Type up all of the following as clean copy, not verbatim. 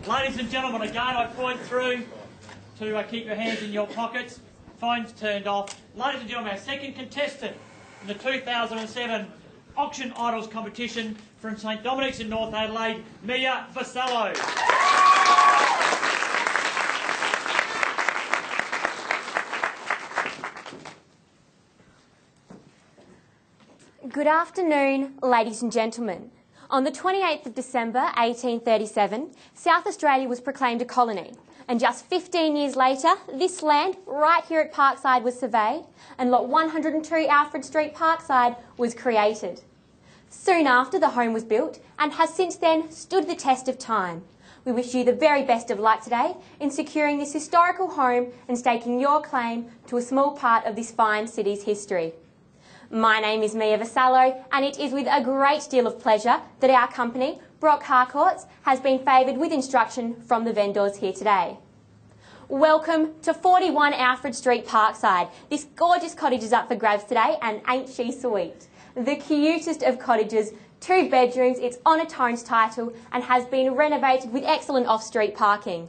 Ladies and gentlemen, again I point through to keep your hands in your pockets, phones turned off. Ladies and gentlemen, our second contestant in the 2007 Auction Idols competition from St Dominic's in North Adelaide, Mia Vassallo. Good afternoon, ladies and gentlemen. On the 28th of December 1837, South Australia was proclaimed a colony, and just 15 years later, this land right here at Parkside was surveyed, and Lot 102 Alfred Street, Parkside, was created. Soon after, the home was built and has since then stood the test of time. We wish you the very best of luck today in securing this historical home and staking your claim to a small part of this fine city's history. My name is Mia Vassallo, and it is with a great deal of pleasure that our company, Brock Harcourts, has been favoured with instruction from the vendors here today. Welcome to 41 Alfred Street, Parkside. This gorgeous cottage is up for grabs today, and ain't she sweet? The cutest of cottages, 2 bedrooms, it's on a Tones title and has been renovated with excellent off-street parking.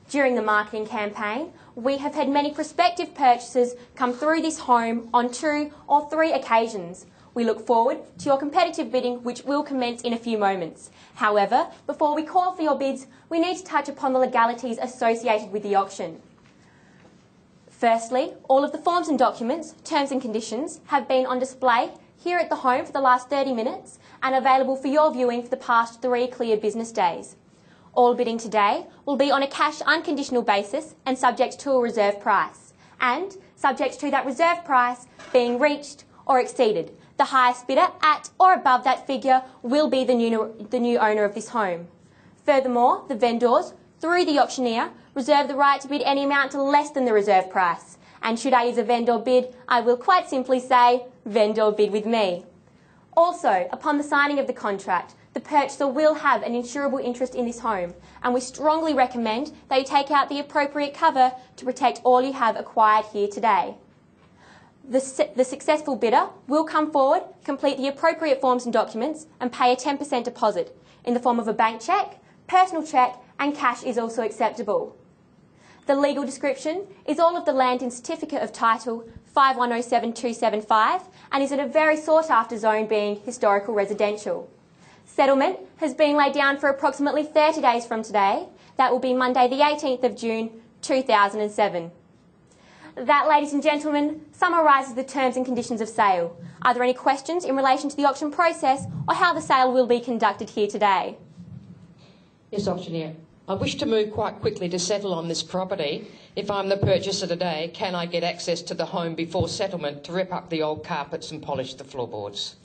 During the marketing campaign, we have had many prospective purchasers come through this home on 2 or 3 occasions. We look forward to your competitive bidding, which will commence in a few moments. However, before we call for your bids, we need to touch upon the legalities associated with the auction. Firstly, all of the forms and documents, terms and conditions, have been on display here at the home for the last 30 minutes and available for your viewing for the past 3 clear business days. All bidding today will be on a cash unconditional basis and subject to a reserve price, and subject to that reserve price being reached or exceeded. The highest bidder at or above that figure will be the new owner of this home. Furthermore, the vendors, through the auctioneer, reserve the right to bid any amount less than the reserve price. And should I use a vendor bid, I will quite simply say, vendor bid with me. Also, upon the signing of the contract, the purchaser will have an insurable interest in this home, and we strongly recommend that you take out the appropriate cover to protect all you have acquired here today. The successful bidder will come forward, complete the appropriate forms and documents, and pay a 10% deposit in the form of a bank cheque, personal cheque, and cash is also acceptable. The legal description is all of the land in Certificate of Title 5107275 and is in a very sought-after zone, being historical residential. Settlement has been laid down for approximately 30 days from today. That will be Monday the 18th of June 2007. That, ladies and gentlemen, summarises the terms and conditions of sale. Are there any questions in relation to the auction process or how the sale will be conducted here today? Yes, auctioneer. I wish to move quite quickly to settle on this property. If I'm the purchaser today, can I get access to the home before settlement to rip up the old carpets and polish the floorboards?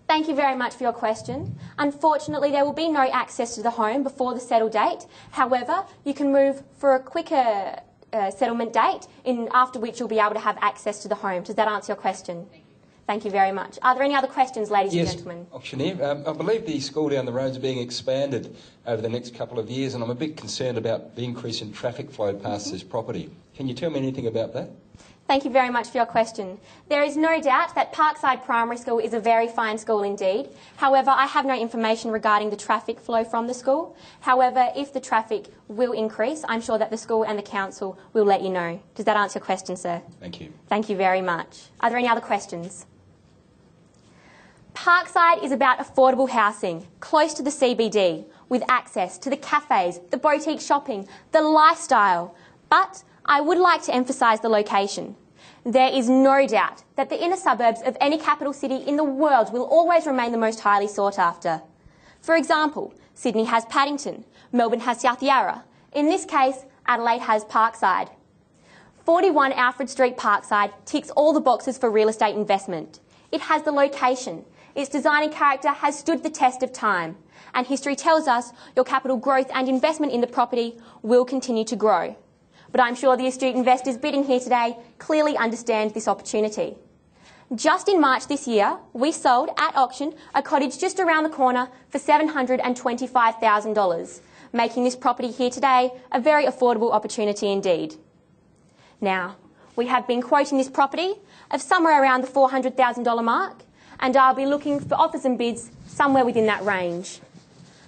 Thank you very much for your question. Unfortunately, there will be no access to the home before the settle date. However, you can move for a quicker settlement date, after which you'll be able to have access to the home. Does that answer your question? Thank you very much. Are there any other questions, ladies and gentlemen? Yes, auctioneer. I believe the school down the road is being expanded over the next couple of years, and I'm a bit concerned about the increase in traffic flow past this property. Can you tell me anything about that? Thank you very much for your question. There is no doubt that Parkside Primary School is a very fine school indeed. However, I have no information regarding the traffic flow from the school. However, if the traffic will increase, I'm sure that the school and the council will let you know. Does that answer your question, sir? Thank you. Thank you very much. Are there any other questions? Parkside is about affordable housing, close to the CBD, with access to the cafes, the boutique shopping, the lifestyle. But I would like to emphasise the location. There is no doubt that the inner suburbs of any capital city in the world will always remain the most highly sought after. For example, Sydney has Paddington, Melbourne has South Yarra. In this case, Adelaide has Parkside. 41 Alfred Street, Parkside ticks all the boxes for real estate investment. It has the location. Its design and character has stood the test of time. And history tells us your capital growth and investment in the property will continue to grow. But I'm sure the astute investors bidding here today clearly understand this opportunity. Just in March this year, we sold at auction a cottage just around the corner for $725,000, making this property here today a very affordable opportunity indeed. Now, we have been quoting this property of somewhere around the $400,000 mark, and I'll be looking for offers and bids somewhere within that range.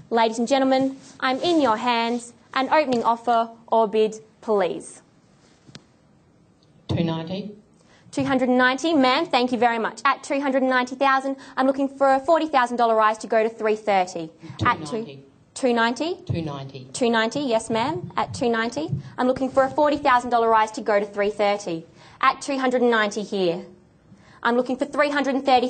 Ladies and gentlemen, I'm in your hands, An opening offer or bid, please. 290. 290, ma'am, thank you very much. At 290,000, I'm looking for a $40,000 rise to go to 330. 290. 290? 290. 290, yes ma'am, at 290. I'm looking for a $40,000 rise to go to 330. At 290 here. I'm looking for 330.